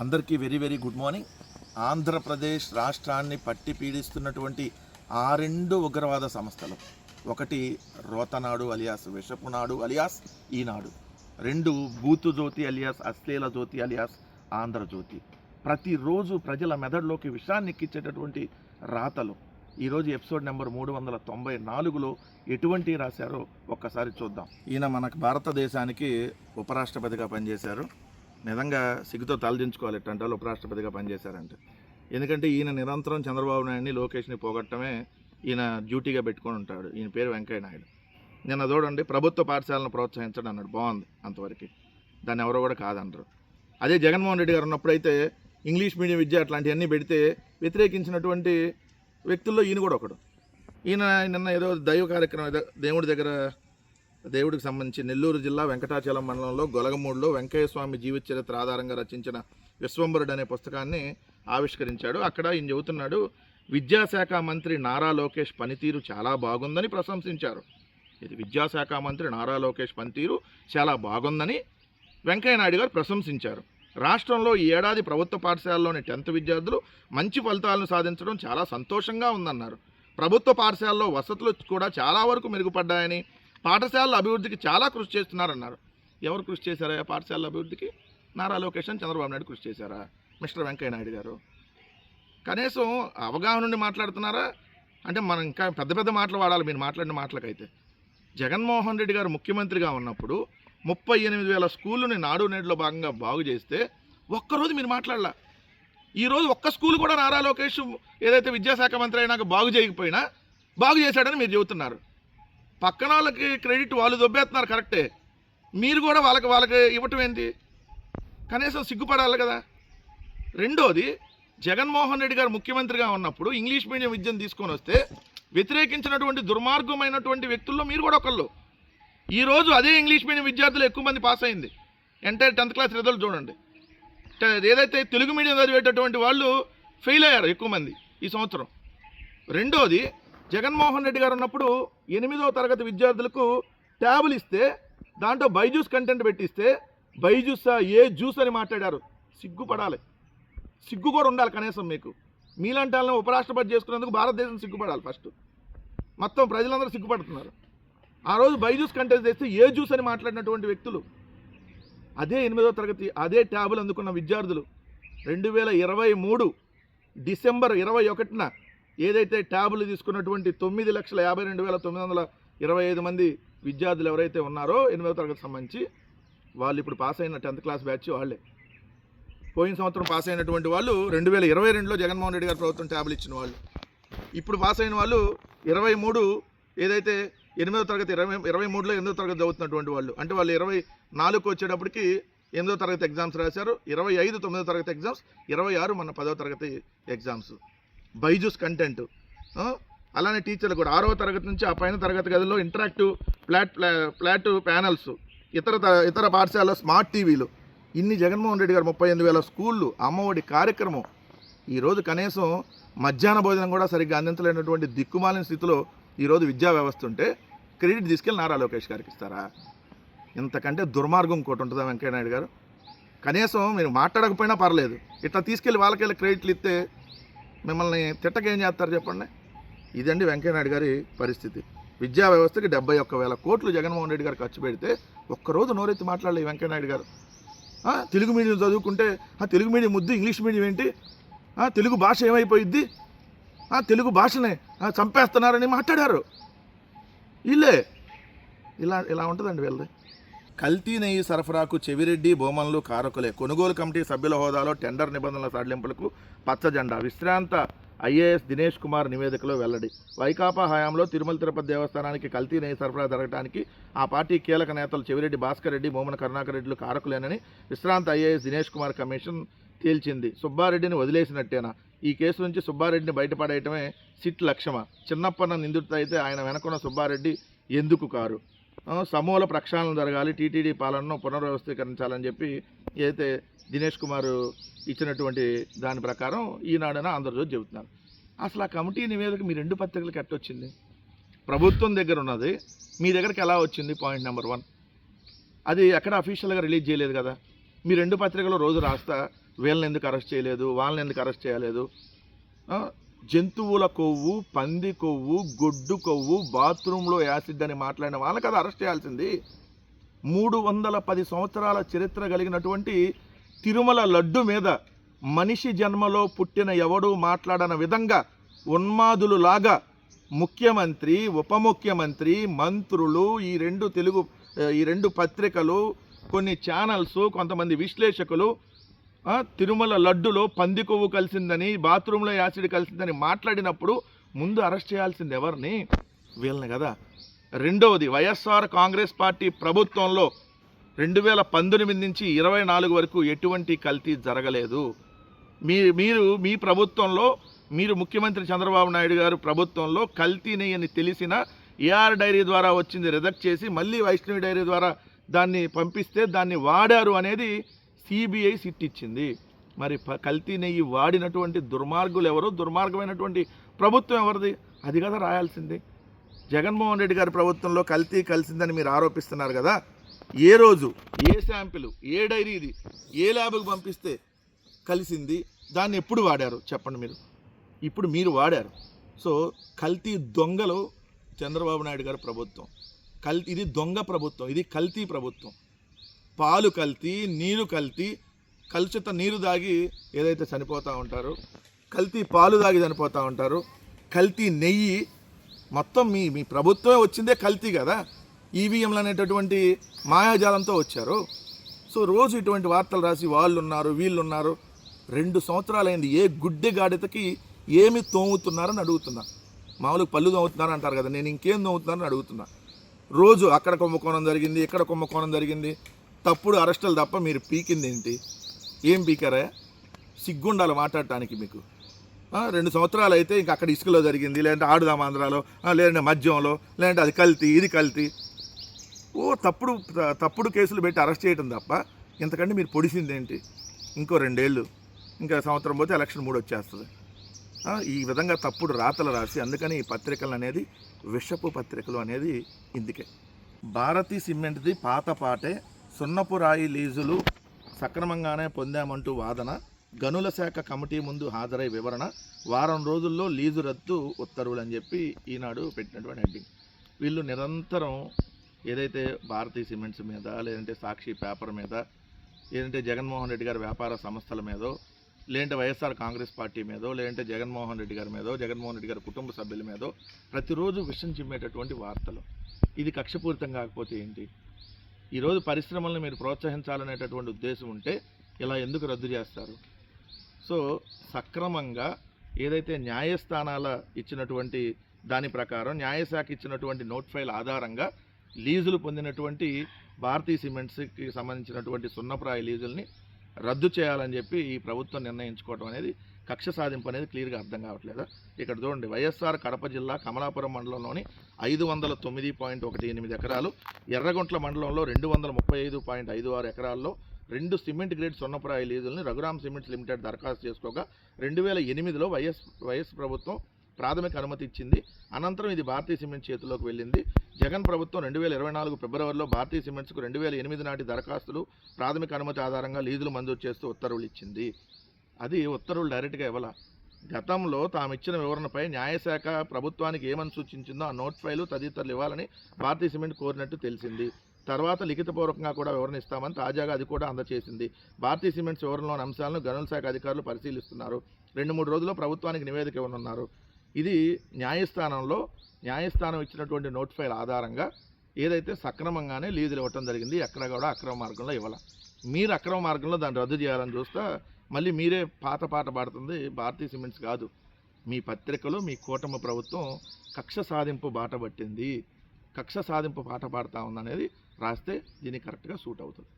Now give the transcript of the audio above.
అందరికీ very very good morning. Andhra Pradesh రాష్ట్రాన్ని పట్టి పీడిస్తున్నటువంటి ఆ రెండు ఉగ్రవాద సంస్థలు, ఒకటి రోతనాడు అలియాస్ విషపునాడు అలియాస్ ఈనాడు, రెండు బూతు జ్యోతి అలియాస్ అశ్లీల జ్యోతి అలియాస్ ఆంధ్రజ్యోతి. ప్రతిరోజు ప్రజల మెదడులోకి విషాన్ని ఎక్కించేటటువంటి రాతలు. ఈరోజు ఎపిసోడ్ నెంబర్ 394లో ఎటువంటి రాశారో ఒక్కసారి చూద్దాం. ఈయన మనకు భారతదేశానికి ఉపరాష్ట్రపతిగా పనిచేశారు. నిజంగా సిగ్గుతో తలదించుకోవాలి ఎట్టంటే వాళ్ళు ఉపరాష్ట్రపతిగా పనిచేశారంటే. ఎందుకంటే ఈయన నిరంతరం చంద్రబాబు నాయుడిని లోకేష్ని పోగొట్టమే ఈయన డ్యూటీగా పెట్టుకొని ఉంటాడు. ఈయన పేరు వెంకయ్య నాయుడు. నిన్న చూడండి, ప్రభుత్వ పాఠశాలను ప్రోత్సహించడం అన్నాడు. బాగుంది అంతవరకు, దాన్ని ఎవరో కూడా కాదనరు. అదే జగన్మోహన్ రెడ్డి గారు ఉన్నప్పుడైతే ఇంగ్లీష్ మీడియం విద్య అట్లాంటివన్నీ పెడితే వ్యతిరేకించినటువంటి వ్యక్తుల్లో ఈయన కూడా ఒకడు. ఈయన నిన్న ఏదో దైవ కార్యక్రమం, దేవుడికి సంబంధించి నెల్లూరు జిల్లా వెంకటాచలం మండలంలో గొలగమూడులో వెంకయ్య స్వామి జీవిత చరిత్ర ఆధారంగా రచించిన విశ్వంభరుడు అనే పుస్తకాన్ని ఆవిష్కరించాడు. అక్కడ ఈయన చెబుతున్నాడు, విద్యాశాఖ మంత్రి నారా లోకేష్ పనితీరు చాలా బాగుందని ప్రశంసించారు. ఇది విద్యాశాఖ మంత్రి నారా లోకేష్ పనితీరు చాలా బాగుందని వెంకయ్య నాయుడు గారు ప్రశంసించారు. రాష్ట్రంలో ఈ ఏడాది ప్రభుత్వ పాఠశాలలోని 10th విద్యార్థులు మంచి ఫలితాలను సాధించడం చాలా సంతోషంగా ఉందన్నారు. ప్రభుత్వ పాఠశాలలో వసతులు కూడా చాలా వరకు మెరుగుపడ్డాయని, పాఠశాలల అభివృద్ధికి చాలా కృషి చేస్తున్నారన్నారు. ఎవరు కృషి చేశారా పాఠశాలల అభివృద్ధికి? నారా లోకేష్ అని చంద్రబాబు నాయుడు కృషి చేశారా? మిస్టర్ వెంకయ్య నాయుడు గారు కనీసం అవగాహన నుండి మాట్లాడుతున్నారా? అంటే మనం ఇంకా పెద్ద పెద్ద మాటలు వాడాలి మీరు మాట్లాడిన మాటలకైతే. జగన్మోహన్ రెడ్డి గారు ముఖ్యమంత్రిగా ఉన్నప్పుడు 38,000 స్కూళ్ళని నాడు నేడులో భాగంగా బాగు చేస్తే ఒక్కరోజు మీరు మాట్లాడలా. ఈరోజు ఒక్క స్కూల్ కూడా నారా లోకేష్ ఏదైతే విద్యాశాఖ మంత్రి అయినాక బాగు చేయకపోయినా బాగు చేశాడని మీరు చెబుతున్నారు. పక్కన వాళ్ళకి క్రెడిట్ వాళ్ళు దొబ్బేస్తున్నారు, కరెక్టే. మీరు కూడా వాళ్ళకి ఇవ్వటం ఏంటి? కనీసం సిగ్గుపడాలి కదా. రెండోది, జగన్మోహన్ రెడ్డి గారు ముఖ్యమంత్రిగా ఉన్నప్పుడు ఇంగ్లీష్ మీడియం విద్యను తీసుకొని వస్తే వ్యతిరేకించినటువంటి దుర్మార్గమైనటువంటి వ్యక్తుల్లో మీరు కూడా ఒకళ్ళు. ఈరోజు అదే ఇంగ్లీష్ మీడియం విద్యార్థులు ఎక్కువ మంది పాస్ అయింది. ఎంటైర్ 10th క్లాస్ రిజల్ట్ చూడండి. ఏదైతే తెలుగు మీడియం చదివేటటువంటి వాళ్ళు ఫెయిల్ అయ్యారు ఎక్కువ మంది ఈ సంవత్సరం. రెండోది, జగన్మోహన్ రెడ్డి గారు ఉన్నప్పుడు 8వ తరగతి విద్యార్థులకు ట్యాబులు ఇస్తే దాంట్లో బైజూస్ కంటెంట్ పెట్టిస్తే బైజూసా ఏ జ్యూస్ అని మాట్లాడారు. సిగ్గుపడాలి, సిగ్గు కూడా ఉండాలి కనీసం మీకు. మీలాంటి వాళ్ళని ఉపరాష్ట్రపతి చేసుకున్నందుకు భారతదేశం సిగ్గుపడాలి ఫస్ట్. మొత్తం ప్రజలందరూ సిగ్గుపడుతున్నారు. ఆ రోజు బైజూస్ కంటెంట్ తెస్తే ఏ జ్యూస్ అని మాట్లాడినటువంటి వ్యక్తులు. అదే 8వ తరగతి అదే ట్యాబులు అందుకున్న విద్యార్థులు 2023 డిసెంబర్ 21న ఏదైతే ట్యాబులు తీసుకున్నటువంటి 9,52,925 మంది విద్యార్థులు ఎవరైతే ఉన్నారో 8వ తరగతి సంబంధించి వాళ్ళు ఇప్పుడు పాస్ అయిన 10th క్లాస్ బ్యాచ్ వాళ్ళే. పోయిన సంవత్సరం పాస్ అయినటువంటి వాళ్ళు 2022లో జగన్మోహన్ రెడ్డి గారు ప్రభుత్వం ట్యాబులు ఇచ్చిన వాళ్ళు. ఇప్పుడు పాస్ అయిన వాళ్ళు 23 ఏదైతే 8వ తరగతి 23లో 8వ తరగతి చదువుతున్నటువంటి వాళ్ళు. అంటే వాళ్ళు 24కు వచ్చేటప్పటికి 8వ తరగతి ఎగ్జామ్స్ రాశారు. 25 9వ తరగతి ఎగ్జామ్స్, 26 మన 10వ తరగతి ఎగ్జామ్స్. బైజూస్ కంటెంట్. అలానే టీచర్లు కూడా 6వ తరగతి నుంచి ఆ పైన తరగతి గదిలో ఇంటరాక్టివ్ ఫ్లాట్ ప్యానల్స్, ఇతర పాఠశాలలో స్మార్ట్ టీవీలు. ఇన్ని జగన్మోహన్ రెడ్డి గారు 38,000 స్కూళ్ళు, అమ్మఒడి కార్యక్రమం. ఈరోజు కనీసం మధ్యాహ్న భోజనం కూడా సరిగ్గా అందించలేనటువంటి దిక్కుమాలిన స్థితిలో ఈరోజు విద్యా వ్యవస్థ ఉంటే క్రెడిట్ తీసుకెళ్ళి నారా లోకేష్ గారికి ఇస్తారా? ఇంతకంటే దుర్మార్గం ఇంకోటి ఉంటుందా వెంకయ్య నాయుడు గారు? కనీసం మీరు మాట్లాడకపోయినా పర్లేదు, ఇట్లా తీసుకెళ్ళి వాళ్ళకెళ్ళి క్రెడిట్లు ఇస్తే మిమ్మల్ని తిట్టకేం చేస్తారు చెప్పండి. ఇదండి వెంకయ్య నాయుడు గారి పరిస్థితి. విద్యా వ్యవస్థకి 71,000 కోట్లు జగన్మోహన్ రెడ్డి గారు ఖర్చు పెడితే ఒక్కరోజు నోరెత్తి మాట్లాడలేదు వెంకయ్య నాయుడు గారు. తెలుగు మీడియం చదువుకుంటే తెలుగు మీడియం ముద్దు, ఇంగ్లీష్ మీడియం ఏంటి, తెలుగు భాష ఏమైపోయిద్ది, తెలుగు భాషనే చంపేస్తున్నారని మాట్లాడారు. వీళ్ళే ఇలా ఉంటుందండి వీళ్ళది. కల్తీ నెయ్యి సరఫరాకు చెవిరెడ్డి బొమ్మన్లు కారకులే. కొనుగోలు కమిటీ సభ్యుల హోదాలో టెండర్ నిబంధనల సడలింపులకు పచ్చజెండా. విశ్రాంత ఐఏఎస్ దినేష్ కుమార్ నివేదికలో వెల్లడి. వైకాపా హయాంలో తిరుమల తిరుపతి దేవస్థానానికి కల్తీ నెయ్యి సరఫరా జరగడానికి ఆ పార్టీ కీలక నేతలు చెవిరెడ్డి భాస్కర్ రెడ్డి, మోమన కరుణాకర్ రెడ్డిలు కారకులేనని విశ్రాంత ఐఏఎస్ దినేష్ కుమార్ కమిషన్ తేల్చింది. సుబ్బారెడ్డిని వదిలేసినట్టేనా? ఈ కేసు నుంచి సుబ్బారెడ్డిని బయటపడేయటమే సిట్ లక్ష్యమా? చిన్నప్పన్న నిందితుడు అయితే ఆయన వెనకున్న సుబ్బారెడ్డి ఎందుకు కారు? సమూల ప్రక్షాళన జరగాలి, టీటీడీ పాలనను పునర్వ్యవస్థీకరించాలని చెప్పి ఏదైతే దినేష్ కుమార్ ఇచ్చినటువంటి దాని ప్రకారం ఈనాడన ఆంధ్రజ్యోతి చెబుతున్నారు. అసలు ఆ కమిటీ నివేదిక మీ 2 పత్రికలకు ఎట్టొచ్చింది? ప్రభుత్వం దగ్గర ఉన్నది మీ దగ్గరికి ఎలా వచ్చింది? Point number 1. అది ఎక్కడ అఫీషియల్గా రిలీజ్ చేయలేదు కదా. మీ 2 పత్రికలు రోజు రాస్తా వీళ్ళని ఎందుకు అరెస్ట్ చేయలేదు, వాళ్ళని ఎందుకు అరెస్ట్ చేయలేదు. జంతువుల కొవ్వు, పంది కొవ్వు, గొడ్డు కొవ్వు, బాత్రూంలో యాసిడ్ అని మాట్లాడిన వాళ్ళకి అది అరెస్ట్ చేయాల్సింది. 310 సంవత్సరాల చరిత్ర కలిగినటువంటి తిరుమల లడ్డు మీద మనిషి జన్మలో పుట్టిన ఎవడూ మాట్లాడని విధంగా ఉన్మాదులులాగా ముఖ్యమంత్రి, ఉప ముఖ్యమంత్రి, మంత్రులు, ఈ రెండు పత్రికలు, కొన్ని ఛానల్స్, కొంతమంది విశ్లేషకులు తిరుమల లడ్డులో పంది కొవ్వు కలిసిందని, బాత్రూంలో యాసిడ్ కలిసిందని మాట్లాడినప్పుడు ముందు అరెస్ట్ చేయాల్సింది ఎవరిని? వీళ్ళని కదా. రెండవది, వైఎస్ఆర్ కాంగ్రెస్ పార్టీ ప్రభుత్వంలో 2019 నుంచి 24 వరకు ఎటువంటి కల్తీ జరగలేదు. మీ ప్రభుత్వంలో, మీరు ముఖ్యమంత్రి చంద్రబాబు నాయుడు గారు ప్రభుత్వంలో కల్తీని అని తెలిసిన ఏఆర్ డైరీ ద్వారా వచ్చింది రిజెక్ట్ చేసి మళ్ళీ వైష్ణవి డైరీ ద్వారా దాన్ని పంపిస్తే దాన్ని వాడారు అనేది సిబిఐ సిట్ ఇచ్చింది. మరి కల్తీ నెయ్యి వాడినటువంటి దుర్మార్గులు ఎవరు, దుర్మార్గమైనటువంటి ప్రభుత్వం ఎవరిది? అది కదా రాయాల్సింది. జగన్మోహన్ రెడ్డి గారి ప్రభుత్వంలో కల్తీ కలిసిందని మీరు ఆరోపిస్తున్నారు కదా. ఏ రోజు, ఏ శాంపిల్, ఏ డైరీది ఏ ల్యాబ్కి పంపిస్తే కలిసింది, దాన్ని ఎప్పుడు వాడారు చెప్పండి మీరు. ఇప్పుడు మీరు వాడారు. సో కల్తీ దొంగలు చంద్రబాబు నాయుడు గారి ప్రభుత్వం. ఇది దొంగ ప్రభుత్వం, ఇది కల్తీ ప్రభుత్వం. పాలు కల్తీ, నీరు కల్తీ, కలుషిత నీరు దాగి ఏదైతే చనిపోతూ ఉంటారో, కల్తీ పాలు దాగి చనిపోతూ ఉంటారు, కల్తీ నెయ్యి, మొత్తం మీ ప్రభుత్వమే వచ్చిందే కల్తీ కదా. ఈవీఎంలు అనేటటువంటి మాయాజాలంతో వచ్చారు. సో రోజు ఇటువంటి వార్తలు రాసి వాళ్ళు ఉన్నారు, వీళ్ళు ఉన్నారు. 2 సంవత్సరాలైంది. ఏ గుడ్డె గాడితకి ఏమి తోముతున్నారని అడుగుతున్నా. మామూలుగా పళ్ళు తోముతున్నారు అంటారు కదా, నేను ఇంకేం తోముతున్నారని అడుగుతున్నా. రోజు అక్కడ కుంభకోణం జరిగింది, ఇక్కడ కుంభకోణం జరిగింది, తప్పుడు అరెస్టులు తప్ప మీరు పీకింది ఏంటి? ఏం పీకారా? సిగ్గుండాలి మాట్లాడటానికి మీకు. 2 సంవత్సరాలు అయితే ఇంక అక్కడ ఇసుకలో జరిగింది, లేదంటే ఆడుదాం ఆంధ్రాలో, లేదంటే మద్యంలో, లేదంటే అది కల్తీ, ఇది కల్తీ. తప్పుడు కేసులు పెట్టి అరెస్ట్ చేయడం తప్ప ఇంతకంటే మీరు పొడిసింది ఏంటి? ఇంకో 2 ఏళ్ళు, ఇంకా సంవత్సరం పోతే ఎలక్షన్ 3 వచ్చేస్తుంది. ఈ విధంగా తప్పుడు రాతలు రాసి, అందుకని ఈ పత్రికలు అనేది విషపు పత్రికలు అనేది ఇందుకే. భారతీ సిమెంట్ది పాత పాటే, సున్నపు రాయి లీజులు సక్రమంగానే పొందామంటూ వాదన, గనుల శాఖ కమిటీ ముందు హాజరై వివరణ, వారం రోజుల్లో లీజు రద్దు ఉత్తర్వులు అని చెప్పి ఈనాడు పెట్టినటువంటి హెడ్డింగ్. వీళ్ళు నిరంతరం ఏదైతే భారతీ సిమెంట్స్ మీద, లేదంటే సాక్షి పేపర్ మీద, లేదంటే జగన్మోహన్ రెడ్డి గారి వ్యాపార సంస్థల మీదో, లేదంటే వైఎస్ఆర్ కాంగ్రెస్ పార్టీ మీదో, లేదంటే జగన్మోహన్ రెడ్డి గారి మీదో, జగన్మోహన్ రెడ్డి గారి కుటుంబ సభ్యుల మీదో ప్రతిరోజు విషం చిమ్మేటటువంటి వార్తలు. ఇది కక్షపూరితం కాకపోతే ఏంటి? ఈరోజు పరిశ్రమలను మీరు ప్రోత్సహించాలనేటటువంటి ఉద్దేశం ఉంటే ఇలా ఎందుకు రద్దు చేస్తారు? సో సక్రమంగా ఏదైతే న్యాయస్థానాల ఇచ్చినటువంటి దాని ప్రకారం, న్యాయశాఖ ఇచ్చినటువంటి నోట్ ఫైల్ ఆధారంగా లీజులు పొందినటువంటి భారతీ సిమెంట్స్కి సంబంధించినటువంటి సున్నప్రాయ లీజుల్ని రద్దు చేయాలని చెప్పి ఈ ప్రభుత్వం నిర్ణయించుకోవడం అనేది కక్ష సాధింపు అనేది క్లియర్గా అర్థం కావట్లేదా? ఇక్కడ చూడండి, వైఎస్ఆర్ కడప జిల్లా కమలాపురం మండలంలోని 509.18 ఎకరాలు, ఎర్రగుంట్ల మండలంలో 235.56 ఎకరాల్లో 2 సిమెంట్ గ్రేడ్ సున్నప్రాయ లీజుల్ని రఘురామ్ సిమెంట్స్ లిమిటెడ్ దరఖాస్తు చేసుకోగా 2008లో వైఎస్ ప్రభుత్వం ప్రాథమిక అనుమతి ఇచ్చింది. అనంతరం ఇది భారతీ సిమెంట్ చేతుల్లోకి వెళ్ళింది. జగన్ ప్రభుత్వం 2024 ఫిబ్రవరిలో భారతీ సిమెంట్స్కు 2008 నాటి దరఖాస్తులు ప్రాథమిక అనుమతి ఆధారంగా లీజులు మంజూరు చేస్తూ ఉత్తర్వులు ఇచ్చింది. అది ఉత్తర్వులు డైరెక్ట్గా ఇవ్వాల. గతంలో తాము ఇచ్చిన వివరణపై న్యాయశాఖ ప్రభుత్వానికి ఏమని సూచించిందో ఆ నోట్ ఫైలు తదితరులు ఇవ్వాలని భారతీ సిమెంట్ కోరినట్టు తెలిసింది. తర్వాత లిఖితపూర్వకంగా కూడా వివరణ ఇస్తామని తాజాగా అది కూడా అందజేసింది. భారతీ సిమెంట్స్ వివరణలోని అంశాలను గనుల శాఖ అధికారులు పరిశీలిస్తున్నారు. 2-3 రోజుల్లో ప్రభుత్వానికి నివేదిక ఇవ్వనున్నారు. ఇది న్యాయస్థానం ఇచ్చినటువంటి నోట్ ఫైల్ ఆధారంగా ఏదైతే సక్రమంగానే లీజులు ఇవ్వటం జరిగింది, ఎక్కడ కూడా అక్రమ మార్గంలో ఇవ్వాలి. మీరు అక్రమ మార్గంలో దాన్ని రద్దు చేయాలని చూస్తే మళ్ళీ మీరే పాత పాట పాడుతుంది భారతీ సిమెంట్స్ కాదు. మీ పత్రికలు, మీ కూటమి ప్రభుత్వం కక్ష సాధింపు బాట పట్టింది, కక్ష సాధింపు పాట పాడుతూ ఉందనేది రాస్తే దీనికి కరెక్ట్గా సూట్ అవుతుంది.